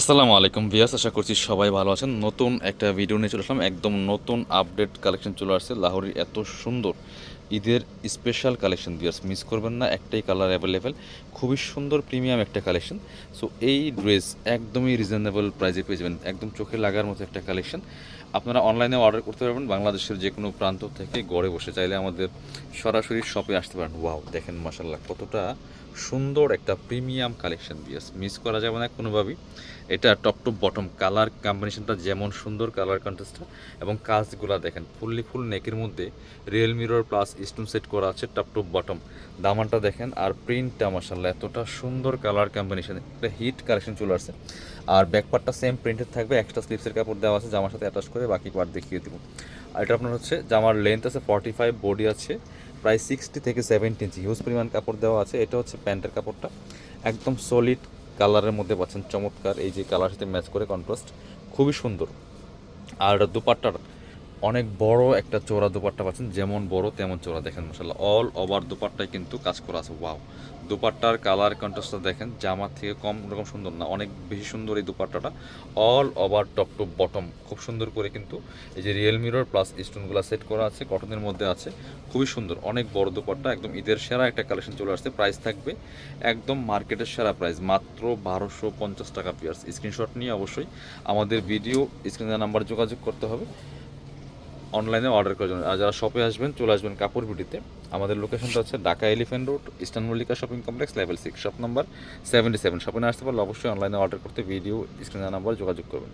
আসসালামু আলাইকুম ভিয়াস, আশা করছি সবাই ভালো আছেন। নতুন একটা ভিডিও নিয়ে চলে আসলাম, একদম নতুন আপডেট কালেকশন চলে আসছে। লাহোরের এত সুন্দর ঈদের স্পেশাল কালেকশন ভিয়াস, মিস করবেন না। একটাই কালার অ্যাভেলেবেল, খুবই সুন্দর প্রিমিয়াম একটা কালেকশন। সো এই ড্রেস একদমই রিজনেবল প্রাইসে পেয়ে যাবেন, একদম চোখে লাগার মতো একটা কালেকশন। আপনারা অনলাইনে অর্ডার করতে পারবেন বাংলাদেশের যে কোনো প্রান্ত থেকে, ঘরে বসে চাইলে আমাদের সরাসরি শপে আসতে পারেন। ওয়াও, দেখেন মাশাল্লাহ কতটা সুন্দর একটা প্রিমিয়াম কালেকশন ভিয়াস, মিস করা যাবে না কোনোভাবেই। এটা টপ টু বটম কালার কম্বিনেশনটা যেমন সুন্দর, কালার কন্ট্রাস্টটা এবং কাজগুলা দেখেন, ফুল নেকের মধ্যে real mirror plus stone set করা আছে টপ টু বটম। দামানটা দেখেন আর প্রিন্টটা মাশাআল্লাহ এতটা সুন্দর, কালার কম্বিনেশন, একটা হিট কালেকশন চলে আসছে। আর ব্যাকপার্টটা সেম প্রিন্টেড থাকবে, এক্সট্রা স্লিপসের কাপড় দেওয়া আছে জামার সাথে অ্যাটাচ করে, বাকি পার্ট দেখিয়ে দিব। আর এটা আপনার হচ্ছে জামার লেন্থ আছে 45, বডি আছে প্রায় 60 থেকে 70 ইঞ্চি, হিউজ পরিমাণ কাপড় দেওয়া আছে। এটা হচ্ছে প্যান্টের কাপড়টা, একদম সলিড কালারের মধ্যে পাচ্ছেন, চমৎকার। এই যে কালার সাথে ম্যাচ করে কন্ট্রাস্ট, খুবই সুন্দর। আর দুপাট্টার অনেক বড় একটা চওড়া দুপাট্টা পাচ্ছেন, যেমন বড় তেমন চওড়া। দেখেন মাশাআল্লাহ অল ওভার দুপাট্টায় কিন্তু কাজ করা আছে। ওয়াও, দুপাট্টার কালার কন্ট্রাস্টটা দেখেন, জামার থেকে কম রকম সুন্দর না, অনেক বেশি সুন্দর এই দুপাট্টাটা। All over top to bottom খুব সুন্দর করে কিন্তু এই যে রিয়েল মিরর প্লাস স্টোনগুলো সেট করা আছে, কটনের মধ্যে আছে, খুবই সুন্দর। অনেক বড় দুপাট্টা, একদম ঈদের সেরা একটা কালেকশন চলে আসছে। প্রাইস থাকবে একদম মার্কেটের সেরা প্রাইস, মাত্র 1250 টাকা পিয়ার্স। স্ক্রিনশট নিয়ে অবশ্যই আমাদের ভিডিও স্ক্রিনের নাম্বার যোগাযোগ করতে হবে অনলাইনে অর্ডার করার জন্য। আর যারা শপে আসবেন, চলে আসবেন কাপড় বিডিতে। আমাদের লোকেশনটা হচ্ছে Dhaka elephant road, eastern Mallika shopping complex, level 6, shop number 77। শপে না আসতে পারলে অবশ্যই অনলাইনে অর্ডার করতে ভিডিও স্ক্রিনের নাম্বার যোগাযোগ করবেন।